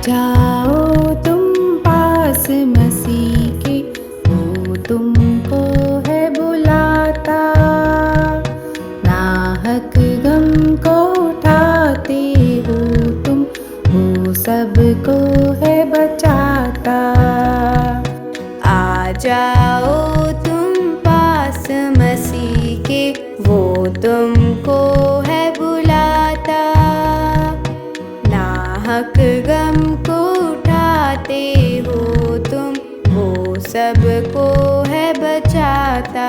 जाओ तुम पास मसीह के, वो तुमको है बुलाता। नाहक गम को उठाते हो तुम, वो सबको है बचाता। आ जाओ तुम पास मसीह के, वो तुमको है बुलाता। नाहक गम को उठाते हो तुम, वो सबको है बचाता।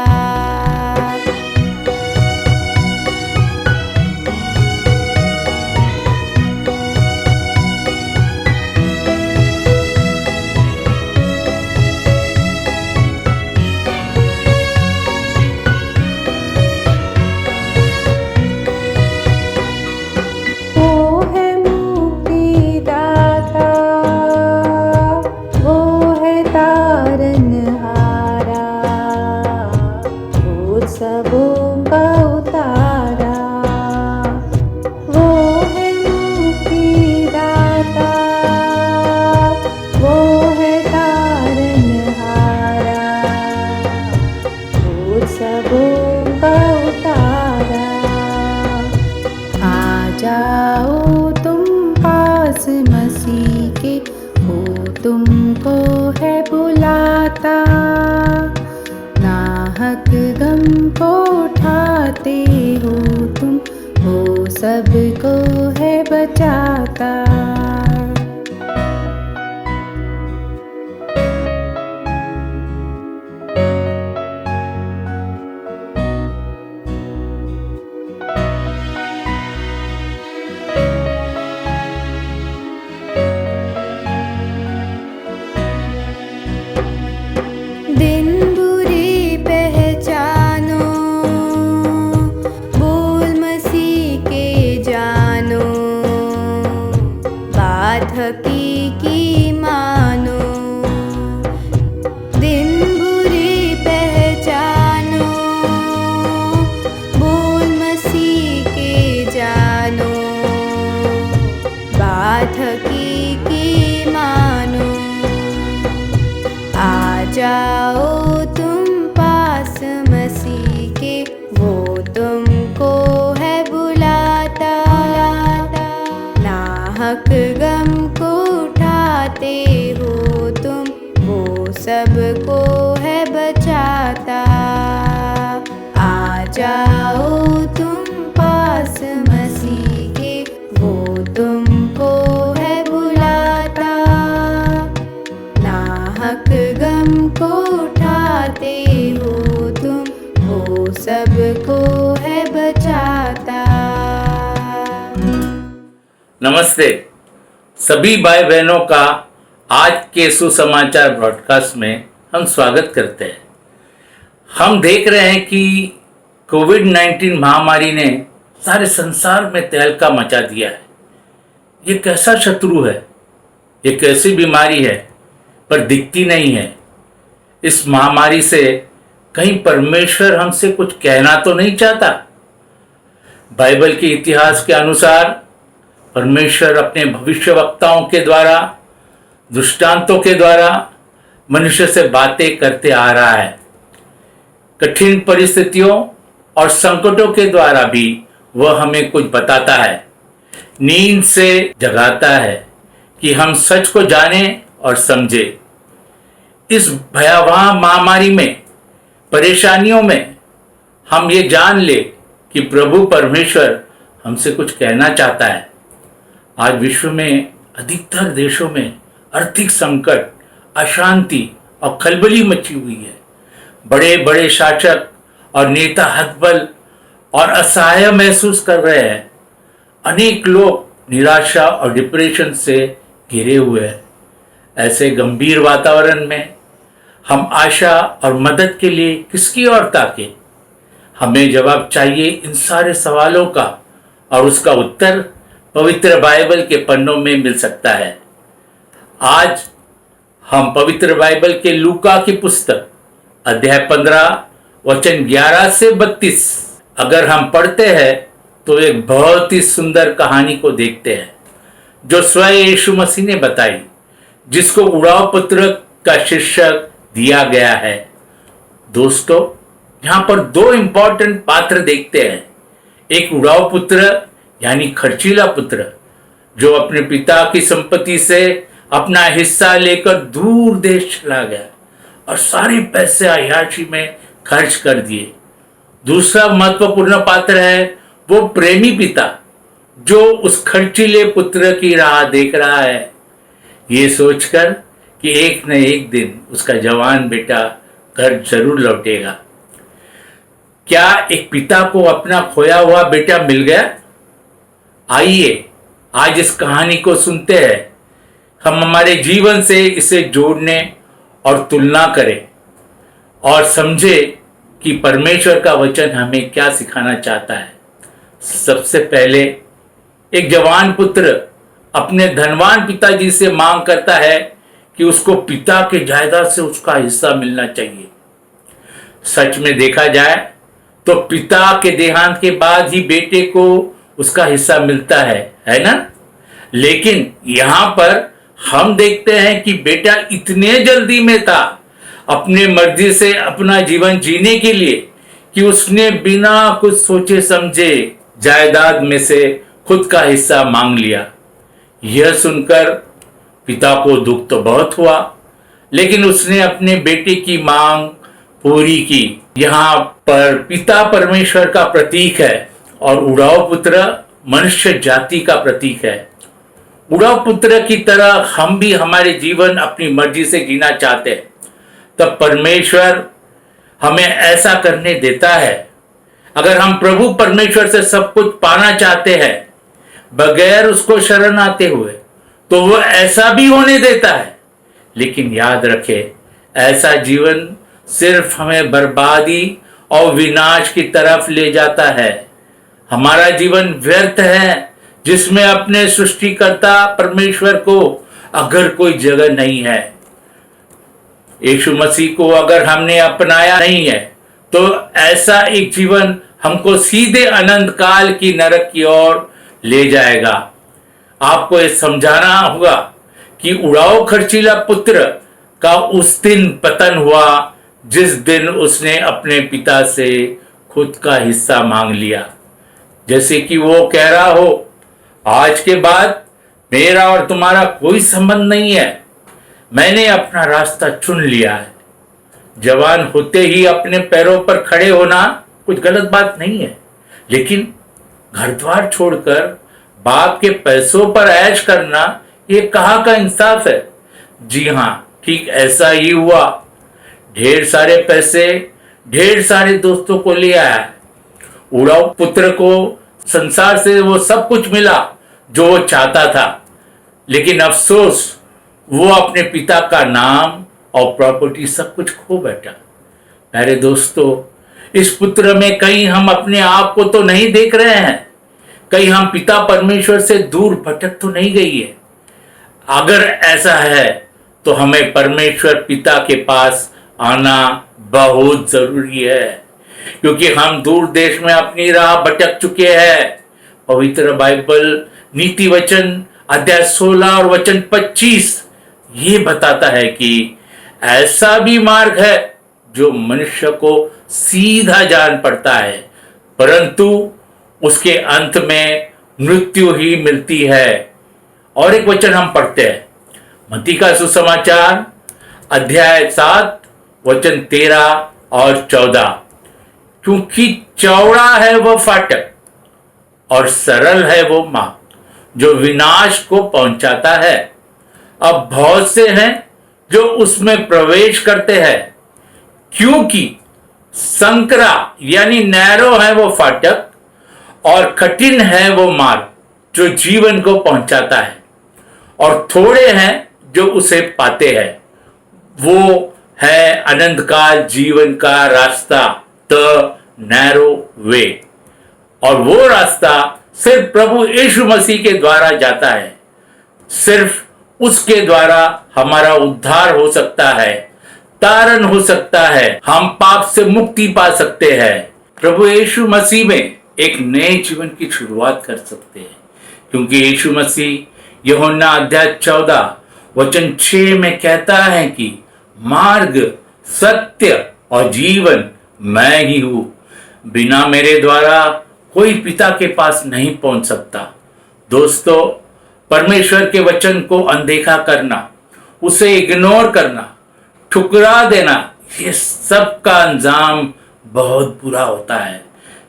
सबों का उतारा, वो है मुक्ति दाता, वो है तारनहारा, वो सबों का उतारा। आ जाओ तुम पास मसीह के, वो तुमको है बुलाता। नाहक गम को उठाते हो तुम, वो सबको है बचाता। दिन बुरी पहचानो, बोल मसीह के जानो, बात हकीकी मानो। दिन बुरी पहचानो, बोल मसीह के जानो, बात हकीकी मानो। आ जाओ तुम पास मसीह के, वो तुमको है बुलाता। नाहक गम को उठाते हो तुम, वो सबको है बचाता। आ जाओ तुम पास मसीह के, वो तुमको है बुलाता। नाहक गम को उठाते हो तुम, वो सबको है बचाता। नमस्ते सभी भाई बहनों का आज के सुसमाचार ब्रॉडकास्ट में हम स्वागत करते हैं। हम देख रहे हैं कि कोविड-19 महामारी ने सारे संसार में तहलका मचा दिया है। ये कैसा शत्रु है, ये कैसी बीमारी है पर दिखती नहीं है। इस महामारी से कहीं परमेश्वर हमसे कुछ कहना तो नहीं चाहता। बाइबल के इतिहास के अनुसार परमेश्वर अपने भविष्यवक्ताओं के द्वारा, दृष्टांतों के द्वारा मनुष्य से बातें करते आ रहा है। कठिन परिस्थितियों और संकटों के द्वारा भी वह हमें कुछ बताता है, नींद से जगाता है कि हम सच को जानें और समझे। इस भयावह महामारी में, परेशानियों में हम ये जान ले कि प्रभु परमेश्वर हमसे कुछ कहना चाहता है। आज विश्व में अधिकतर देशों में आर्थिक संकट, अशांति और खलबली मची हुई है। बड़े बड़े शासक और नेता हतबल और असहाय महसूस कर रहे हैं। अनेक लोग निराशा और डिप्रेशन से घिरे हुए हैं। ऐसे गंभीर वातावरण में हम आशा और मदद के लिए किसकी ओर ताकें? हमें जवाब चाहिए इन सारे सवालों का, और उसका उत्तर पवित्र बाइबल के पन्नों में मिल सकता है। आज हम पवित्र बाइबल के लूका की पुस्तक अध्याय 15 वचन 11 से 32 अगर हम पढ़ते हैं तो एक बहुत ही सुंदर कहानी को देखते हैं। जो स्वयं यीशु मसीह ने बताई, जिसको उड़ाव पुत्र का शीर्षक दिया गया है। दोस्तों, यहां पर दो इंपॉर्टेंट पात्र देखते हैं। एक उड़ाव पुत्र यानी खर्चीला पुत्र, जो अपने पिता की संपत्ति से अपना हिस्सा लेकर दूर देश चला गया और सारे पैसे अय्याशी में खर्च कर दिए। दूसरा महत्वपूर्ण पात्र है वो प्रेमी पिता, जो उस खर्चीले पुत्र की राह देख रहा है, ये सोचकर कि एक न एक दिन उसका जवान बेटा घर जरूर लौटेगा। क्या एक पिता को अपना खोया हुआ बेटा मिल गया? आइए आज इस कहानी को सुनते हैं। हम हमारे जीवन से इसे जोड़ने और तुलना करें और समझे कि परमेश्वर का वचन हमें क्या सिखाना चाहता है। सबसे पहले एक जवान पुत्र अपने धनवान पिताजी से मांग करता है कि उसको पिता के जायदाद से उसका हिस्सा मिलना चाहिए। सच में देखा जाए तो पिता के देहांत के बाद ही बेटे को उसका हिस्सा मिलता है ना? लेकिन यहां पर हम देखते हैं कि बेटा इतने जल्दी में था अपने मर्जी से अपना जीवन जीने के लिए कि उसने बिना कुछ सोचे समझे जायदाद में से खुद का हिस्सा मांग लिया। यह सुनकर पिता को दुख तो बहुत हुआ, लेकिन उसने अपने बेटे की मांग पूरी की। यहाँ पर पिता परमेश्वर का प्रतीक है और उड़ाव पुत्र मनुष्य जाति का प्रतीक है। उड़ाव पुत्र की तरह हम भी हमारे जीवन अपनी मर्जी से जीना चाहते हैं, तब परमेश्वर हमें ऐसा करने देता है। अगर हम प्रभु परमेश्वर से सब कुछ पाना चाहते हैं बगैर उसको शरण आते हुए, तो वो ऐसा भी होने देता है। लेकिन याद रखें, ऐसा जीवन सिर्फ हमें बर्बादी और विनाश की तरफ ले जाता है। हमारा जीवन व्यर्थ है जिसमें अपने सृष्टिकर्ता परमेश्वर को अगर कोई जगह नहीं है। यीशु मसीह को अगर हमने अपनाया नहीं है तो ऐसा एक जीवन हमको सीधे अनंत काल की नरक की ओर ले जाएगा। आपको ये समझाना होगा कि उड़ाव खर्चीला पुत्र का उस दिन पतन हुआ जिस दिन उसने अपने पिता से खुद का हिस्सा मांग लिया। जैसे कि वो कह रहा हो, आज के बाद मेरा और तुम्हारा कोई संबंध नहीं है, मैंने अपना रास्ता चुन लिया है। जवान होते ही अपने पैरों पर खड़े होना कुछ गलत बात नहीं है, लेकिन घर द्वार छोड़कर बाप के पैसों पर ऐश करना ये कहाँ का इंसाफ है? जी हाँ, ठीक ऐसा ही हुआ। ढेर सारे पैसे ढेर सारे दोस्तों को ले आया। उड़ाव पुत्र को संसार से वो सब कुछ मिला जो वो चाहता था, लेकिन अफसोस वो अपने पिता का नाम और प्रॉपर्टी सब कुछ खो बैठा। प्यारे दोस्तों, इस पुत्र में कहीं हम अपने आप को तो नहीं देख रहे हैं, कहीं हम पिता परमेश्वर से दूर भटक तो नहीं गई है। अगर ऐसा है तो हमें परमेश्वर पिता के पास आना बहुत जरूरी है, क्योंकि हम दूर देश में अपनी राह भटक चुके हैं। पवित्र बाइबल नीति वचन अध्याय 16 और वचन 25 ये बताता है कि ऐसा भी मार्ग है जो मनुष्य को सीधा जान पड़ता है, परंतु उसके अंत में मृत्यु ही मिलती है। और एक वचन हम पढ़ते हैं, मत्ती का सुसमाचार अध्याय 7 वचन 13 और 14। क्योंकि चौड़ा है वह फाटक और सरल है वो मार्ग जो विनाश को पहुंचाता है, अब बहुत से हैं जो उसमें प्रवेश करते हैं। क्योंकि संकरा यानी नैरो है वो फाटक और कठिन है वो मार्ग जो जीवन को पहुंचाता है, और थोड़े हैं जो उसे पाते हैं। वो है अनंत काल जीवन का रास्ता, द नैरो वे, और वो रास्ता सिर्फ प्रभु यीशु मसीह के द्वारा जाता है। सिर्फ उसके द्वारा हमारा उद्धार हो सकता है, तारण हो सकता है, हम पाप से मुक्ति पा सकते हैं। प्रभु यीशु मसीह में एक नए जीवन की शुरुआत कर सकते हैं, क्योंकि यीशु मसीह यूहन्ना अध्याय 14 वचन 6 में कहता है कि मार्ग, सत्य और जीवन मैं ही हूं, बिना मेरे द्वारा कोई पिता के पास नहीं पहुंच सकता। दोस्तों, परमेश्वर के वचन को अनदेखा करना, उसे इग्नोर करना, ठुकरा देना, ये सब का अंजाम बहुत बुरा होता है।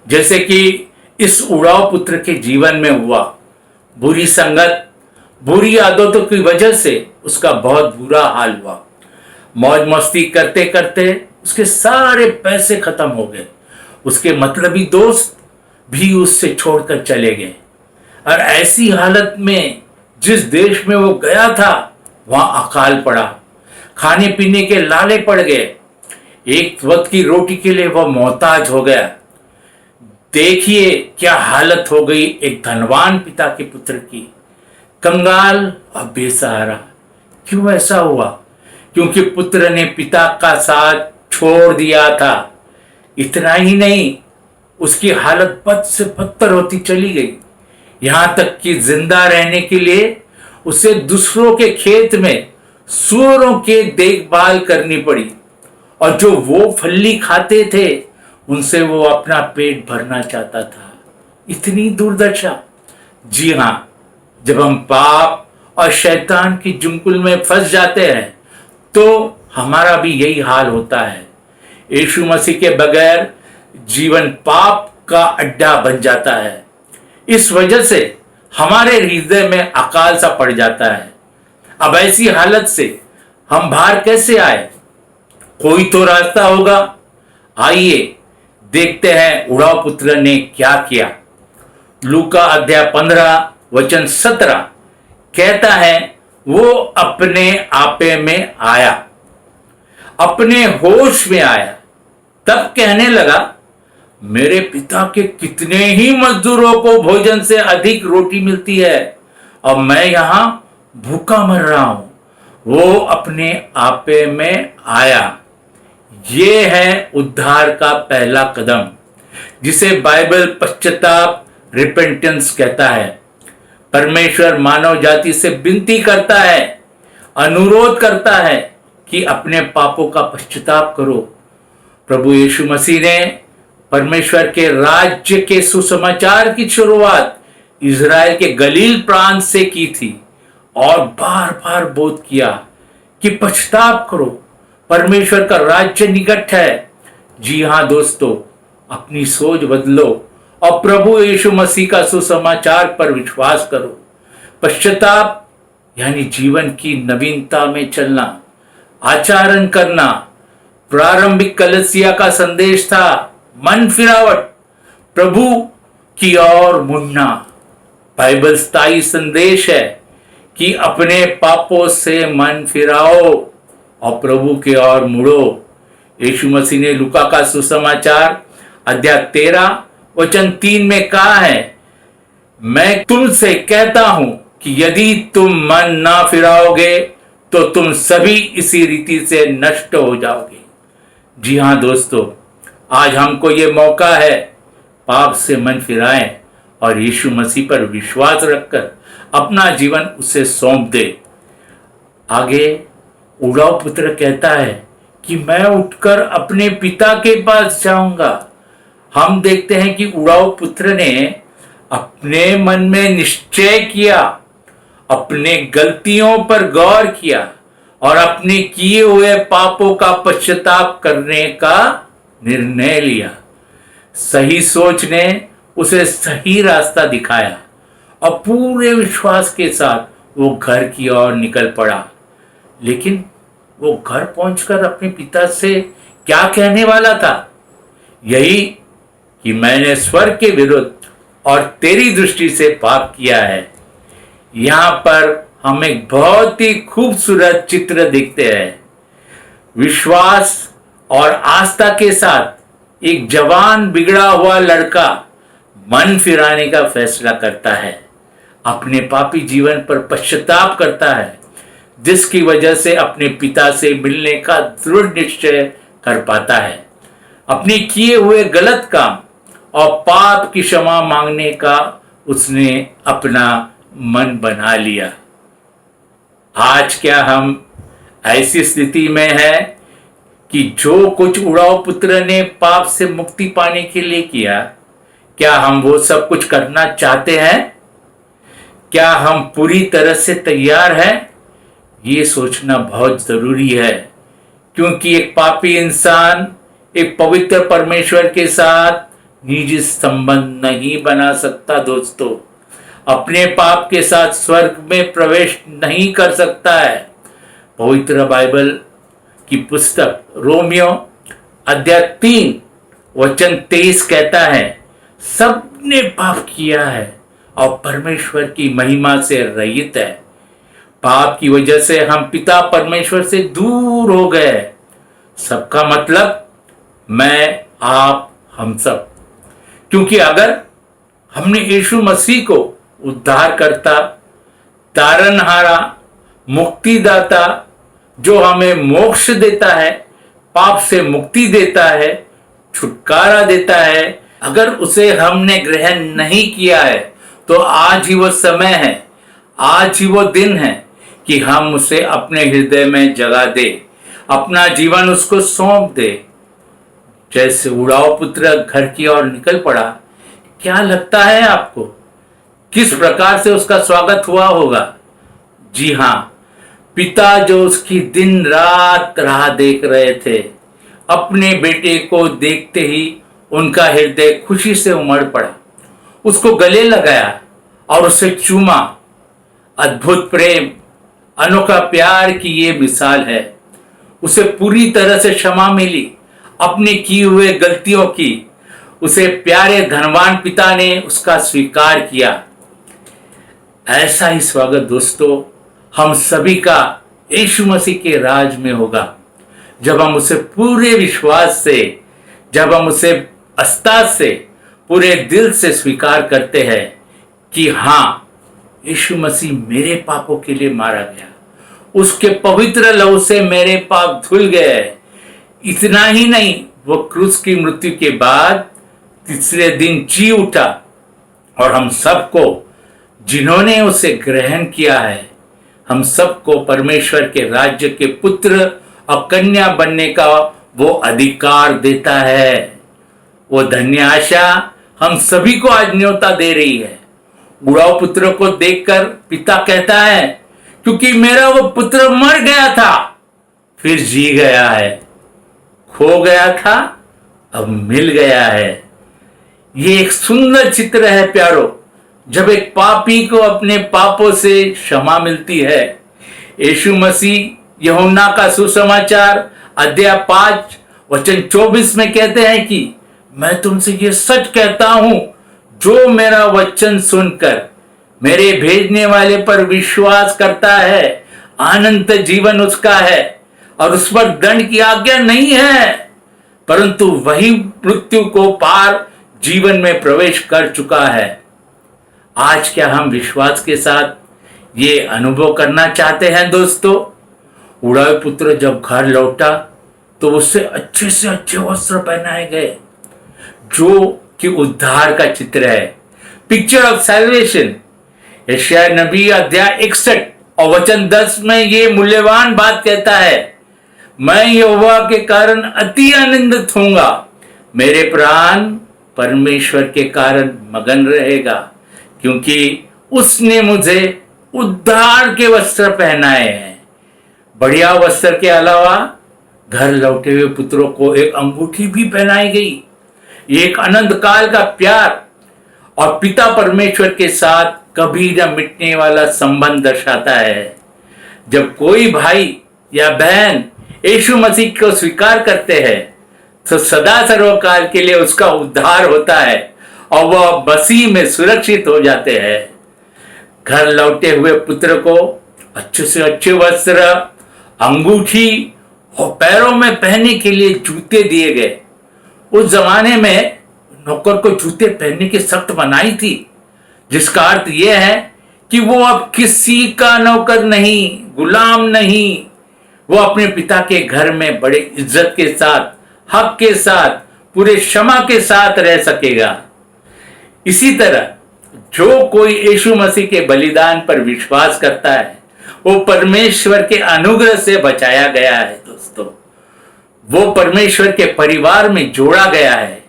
जैसे कि इस उड़ाव पुत्र के जीवन में हुआ। बुरी संगत, बुरी आदतों की वजह से उसका बहुत बुरा हाल हुआ। मौज मस्ती करते करते उसके सारे पैसे खत्म हो गए। उसके मतलबी दोस्त भी उससे छोड़कर चले गए। और ऐसी हालत में जिस देश में वो गया था वहां अकाल पड़ा, खाने पीने के लाले पड़ गए, एक वक्त की रोटी के लिए वह मोहताज हो गया। देखिए क्या हालत हो गई एक धनवान पिता के पुत्र की, कंगाल और बेसहारा। क्यों ऐसा हुआ? क्योंकि पुत्र ने पिता का साथ छोड़ दिया था। इतना ही नहीं, उसकी हालत बद से बदतर होती चली गई, यहां तक कि जिंदा रहने के लिए उसे दूसरों के खेत में सूअरों के देखभाल करनी पड़ी, और जो वो फल्ली खाते थे उनसे वो अपना पेट भरना चाहता था। इतनी दुर्दशा। जी हां, जब हम पाप और शैतान की जुंकुल में फंस जाते हैं तो हमारा भी यही हाल होता है। यीशु मसीह के बगैर जीवन पाप का अड्डा बन जाता है। इस वजह से हमारे हृदय में अकाल सा पड़ जाता है। अब ऐसी हालत से हम बाहर कैसे आए? कोई तो रास्ता होगा। आइए देखते हैं उड़ाव पुत्र ने क्या किया। लूका अध्याय 15 वचन 17 कहता है, वो अपने आपे में आया, अपने होश में आया, तब कहने लगा, मेरे पिता के कितने ही मजदूरों को भोजन से अधिक रोटी मिलती है और मैं यहां भूखा मर रहा हूं। वो अपने आपे में आया। ये है उद्धार का पहला कदम, जिसे बाइबल पश्चाताप, रिपेंटेंस कहता है। परमेश्वर मानव जाति से विनती करता है, अनुरोध करता है कि अपने पापों का पश्चाताप करो। प्रभु यीशु मसीह ने परमेश्वर के राज्य के सुसमाचार की शुरुआत इज़राइल के गलील प्रांत से की थी और बार बार बोध किया कि पश्चाताप करो, परमेश्वर का राज्य निकट है। जी हां दोस्तों, अपनी सोच बदलो और प्रभु यीशु मसीह का सुसमाचार पर विश्वास करो। पश्चाताप यानी जीवन की नवीनता में चलना, आचरण करना। प्रारंभिक कलीसिया का संदेश था मन फिरावट, प्रभु की ओर मुड़ना। बाइबल स्थायी संदेश है कि अपने पापों से मन फिराओ और प्रभु की ओर मुड़ो। यीशु मसीह ने लूका का सुसमाचार अध्याय 13 वचन 3 में कहा है, मैं तुमसे कहता हूं कि यदि तुम मन ना फिराओगे तो तुम सभी इसी रीति से नष्ट हो जाओगे। जी हां दोस्तों, आज हमको ये मौका है, पाप से मन फिराएं और यीशु मसीह पर विश्वास रखकर अपना जीवन उसे सौंप दे। आगे उड़ाव पुत्र कहता है कि मैं उठकर अपने पिता के पास जाऊंगा। हम देखते हैं कि उड़ाव पुत्र ने अपने मन में निश्चय किया, अपने गलतियों पर गौर किया और अपने किए हुए पापों का पश्चाताप करने का निर्णय लिया। सही सोच ने उसे सही रास्ता दिखाया और पूरे विश्वास के साथ वो घर की ओर निकल पड़ा। लेकिन वो घर पहुंचकर अपने पिता से क्या कहने वाला था? यही कि मैंने स्वर्ग के विरुद्ध और तेरी दृष्टि से पाप किया है। यहां पर हम एक बहुत ही खूबसूरत चित्र देखते हैं। विश्वास और आस्था के साथ एक जवान बिगड़ा हुआ लड़का मन फिराने का फैसला करता है, अपने पापी जीवन पर पश्चाताप करता है, जिसकी वजह से अपने पिता से मिलने का दृढ़ निश्चय कर पाता है। अपने किए हुए गलत काम और पाप की क्षमा मांगने का उसने अपना मन बना लिया। आज क्या हम ऐसी स्थिति में है कि जो कुछ उड़ाव पुत्र ने पाप से मुक्ति पाने के लिए किया, क्या हम वो सब कुछ करना चाहते हैं? क्या हम पूरी तरह से तैयार हैं? ये सोचना बहुत जरूरी है, क्योंकि एक पापी इंसान एक पवित्र परमेश्वर के साथ निजी संबंध नहीं बना सकता। दोस्तों, अपने पाप के साथ स्वर्ग में प्रवेश नहीं कर सकता है। पवित्र बाइबल की पुस्तक रोमियो अध्याय 3 वचन 23 कहता है, सबने पाप किया है और परमेश्वर की महिमा से रहित है। पाप की वजह से हम पिता परमेश्वर से दूर हो गए। सबका मतलब मैं, आप, हम सब। क्योंकि अगर हमने यीशु मसीह को उद्धारकर्ता, तारनहारा, मुक्तिदाता, जो हमें मोक्ष देता है, पाप से मुक्ति देता है, छुटकारा देता है, अगर उसे हमने ग्रहण नहीं किया है, तो आज ही वो समय है, आज ही वो दिन है कि हम उसे अपने हृदय में जगह दे, अपना जीवन उसको सौंप दे। जैसे उड़ाव पुत्र घर की ओर निकल पड़ा, क्या लगता है आपको किस प्रकार से उसका स्वागत हुआ होगा? जी हाँ, पिता जो उसकी दिन रात राह देख रहे थे, अपने बेटे को देखते ही उनका हृदय खुशी से उमड़ पड़ा, उसको गले लगाया और उसे चूमा। अद्भुत प्रेम, अनोखा प्यार की ये मिसाल है। उसे पूरी तरह से क्षमा मिली अपने किए हुए गलतियों की। उसे प्यारे धनवान पिता ने उसका स्वीकार किया। ऐसा ही स्वागत दोस्तों हम सभी का यीशु मसीह के राज में होगा, जब हम उसे पूरे विश्वास से, जब हम उसे आस्था से, पूरे दिल से स्वीकार करते हैं कि हाँ, यीशु मसीह मेरे पापों के लिए मारा गया, उसके पवित्र लहू से मेरे पाप धुल गए। इतना ही नहीं, वो क्रूस की मृत्यु के बाद तीसरे दिन जी उठा और हम सबको, जिन्होंने उसे ग्रहण किया है, हम सबको परमेश्वर के राज्य के पुत्र और कन्या बनने का वो अधिकार देता है। वो धन्य आशा हम सभी को आज न्योता दे रही है। उड़ाव पुत्र को देखकर पिता कहता है, क्योंकि मेरा वो पुत्र मर गया था, फिर जी गया है, खो गया था, अब मिल गया है। ये एक सुंदर चित्र है प्यारो, जब एक पापी को अपने पापों से क्षमा मिलती है। यीशु मसीह यूहन्ना का सुसमाचार अध्याय 5 वचन 24 में कहते हैं कि मैं तुमसे ये सच कहता हूं, जो मेरा वचन सुनकर मेरे भेजने वाले पर विश्वास करता है, अनंत जीवन उसका है और उस पर दंड की आज्ञा नहीं है, परंतु वही मृत्यु को पार जीवन में प्रवेश कर चुका है। आज क्या हम विश्वास के साथ ये अनुभव करना चाहते हैं दोस्तों? उड़ाव पुत्र जब घर लौटा तो उससे अच्छे से अच्छे वस्त्र पहनाए गए, जो कि उद्धार का चित्र है, पिक्चर ऑफ सैल्वेशन। यशायाह नबी अध्याय 61 और वचन 10 में ये मूल्यवान बात कहता है, मैं यहोवा के कारण अति आनंदित होऊंगा, मेरे प्राण परमेश्वर के कारण मगन रहेगा, क्योंकि उसने मुझे उद्धार के वस्त्र पहनाए हैं। बढ़िया वस्त्र के अलावा घर लौटे हुए पुत्रों को एक अंगूठी भी पहनाई गई। ये एक अनंत काल का प्यार और पिता परमेश्वर के साथ कभी न मिटने वाला संबंध दर्शाता है। जब कोई भाई या बहन यीशु मसीह को स्वीकार करते हैं, तो सदा सर्वकाल के लिए उसका उद्धार होता है और वह मसीह में सुरक्षित हो जाते हैं। घर लौटे हुए पुत्र को अच्छे से अच्छे वस्त्र, अंगूठी और पैरों में पहनने के लिए जूते दिए गए। उस जमाने में नौकर को जूते पहनने की सख्त मनाही थी, जिसका अर्थ यह है कि वो अब किसी का नौकर नहीं, गुलाम नहीं, वो अपने पिता के घर में बड़े इज्जत के साथ, हक के साथ, पूरे क्षमा के साथ रह सकेगा। इसी तरह जो कोई यीशु मसीह के बलिदान पर विश्वास करता है वो परमेश्वर के अनुग्रह से बचाया गया है दोस्तों। वो परमेश्वर के परिवार में जोड़ा गया है।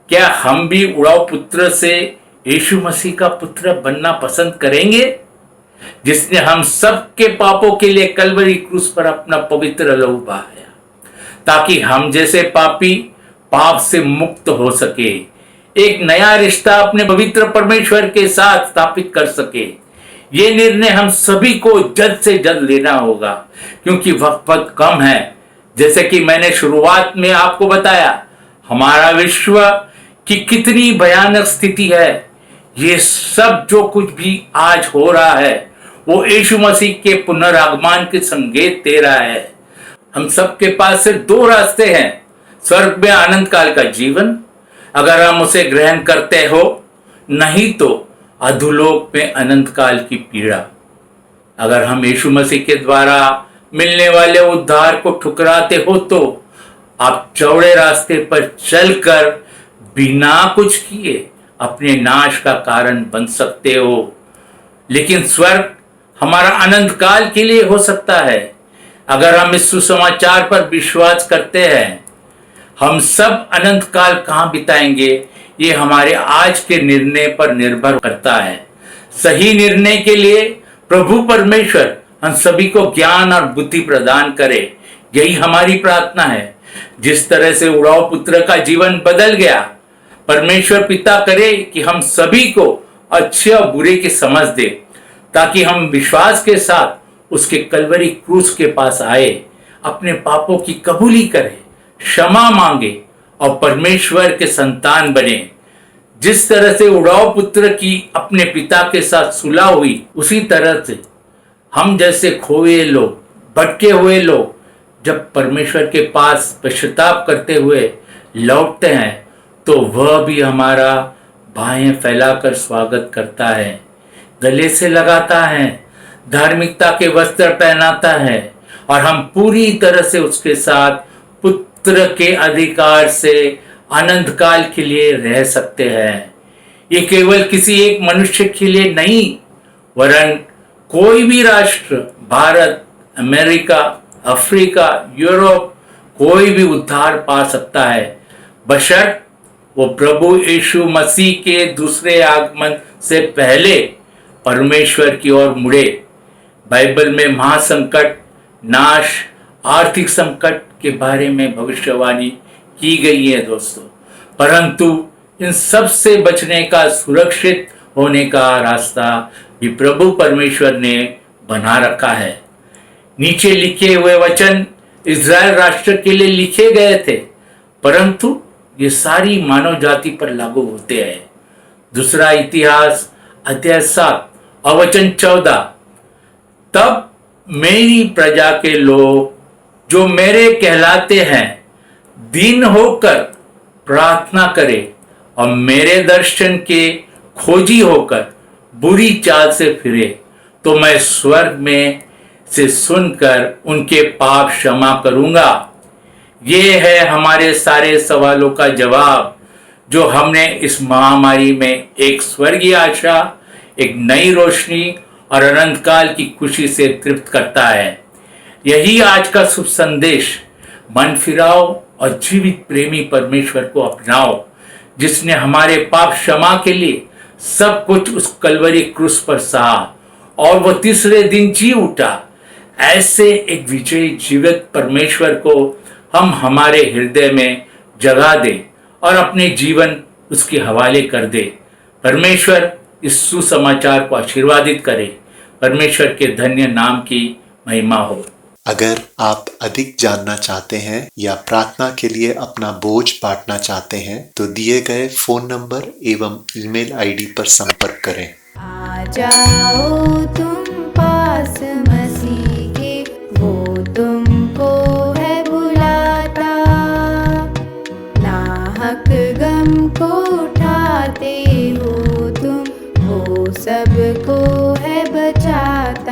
क्या हम भी उड़ाऊ पुत्र से यीशु मसीह का पुत्र बनना पसंद करेंगे, जिसने हम सबके पापों के लिए कलवरी क्रूस पर अपना पवित्र लहू बहाया, ताकि हम जैसे पापी पाप से मुक्त हो सके, एक नया रिश्ता अपने पवित्र परमेश्वर के साथ स्थापित कर सके। ये निर्णय हम सभी को जल्द से जल्द लेना होगा, क्योंकि वक्त बहुत कम है। जैसे कि मैंने शुरुआत में आपको बताया, हमारा विश्व की कितनी भयानक स्थिति है। ये सब जो कुछ भी आज हो रहा है वो यीशु मसीह के पुनरागमन के संकेत दे रहा है। हम सबके पास सिर्फ दो रास्ते हैं, स्वर्ग में अनंत काल का जीवन अगर हम उसे ग्रहण करते हो, नहीं तो अधोलोक में अनंत काल की पीड़ा। अगर हम यीशु मसीह के द्वारा मिलने वाले उद्धार को ठुकराते हो तो आप चौड़े रास्ते पर चलकर बिना कुछ किए अपने नाश का कारण बन सकते हो। लेकिन स्वर्ग हमारा अनंत काल के लिए हो सकता है अगर हम इस सुसमाचार पर विश्वास करते हैं। हम सब अनंत काल कहाँ बिताएंगे ये हमारे आज के निर्णय पर निर्भर करता है। सही निर्णय के लिए प्रभु परमेश्वर हम सभी को ज्ञान और बुद्धि प्रदान करे, यही हमारी प्रार्थना है। जिस तरह से उड़ाऊ पुत्र का जीवन बदल गया, परमेश्वर पिता करे कि हम सभी को अच्छे और बुरे की समझ दे, ताकि हम विश्वास के साथ उसके कलवरी क्रूस के पास आए, अपने पापों की कबूली करें, क्षमा मांगे और परमेश्वर के संतान बने। जिस तरह से उड़ाऊ पुत्र की अपने पिता के साथ सुलह हुई, उसी तरह से हम जैसे खोए लोग, भटके हुए लोग जब परमेश्वर के पास पश्चाताप करते हुए लौटते हैं तो वह भी हमारा बाहें फैलाकर स्वागत करता है, गले से लगाता है, धार्मिकता के वस्त्र पहनाता है और हम पूरी तरह से उसके साथ पुत्र के अधिकार से अनंत काल के लिए रह सकते हैं। ये केवल किसी एक मनुष्य के लिए नहीं, वरन कोई भी राष्ट्र, भारत, अमेरिका, अफ्रीका, यूरोप, कोई भी उद्धार पा सकता है, बशर्ते वो प्रभु यीशु मसीह के दूसरे आगमन से पहले परमेश्वर की ओर मुड़े। बाइबल में महासंकट, नाश, आर्थिक संकट के बारे में भविष्यवाणी की गई है दोस्तों, परंतु इन सब से बचने का, सुरक्षित होने का रास्ता भी प्रभु परमेश्वर ने बना रखा है। नीचे लिखे हुए वचन इज़राइल राष्ट्र के लिए लिखे गए थे, परंतु ये सारी मानव जाति पर लागू होते हैं। दूसरा इतिहास अध्याय 7 और वचन 14, तब मेरी प्रजा के लोग जो मेरे कहलाते हैं दीन होकर प्रार्थना करे और मेरे दर्शन के खोजी होकर बुरी चाल से फिरे, तो मैं स्वर्ग में से सुनकर उनके पाप क्षमा करूंगा। ये है हमारे सारे सवालों का जवाब जो हमने इस महामारी में एक स्वर्गीय आशा, एक नई रोशनी और अनंत काल की खुशी से तृप्त करता है। यही आज का शुभ संदेश। मन फिराओ और जीवित प्रेमी परमेश्वर को अपनाओ, जिसने हमारे पाप क्षमा के लिए सब कुछ उस कलवरी क्रूस पर सहा और वह तीसरे दिन जी उठा। ऐसे एक विजयी जीवित परमेश्वर को हम हमारे हृदय में जगा दें और अपने जीवन उसके हवाले कर दे। परमेश्वर इस सुसमाचार को आशीर्वादित करे। परमेश्वर के धन्य नाम की महिमा हो। अगर आप अधिक जानना चाहते हैं या प्रार्थना के लिए अपना बोझ बांटना चाहते हैं तो दिए गए फोन नंबर एवं ईमेल आईडी पर संपर्क करें। आ जाओ तुम पास मसीह के, वो तुमको है बुलाता। नाहक गम को उठाते हो तुम, वो सबको है बचाता।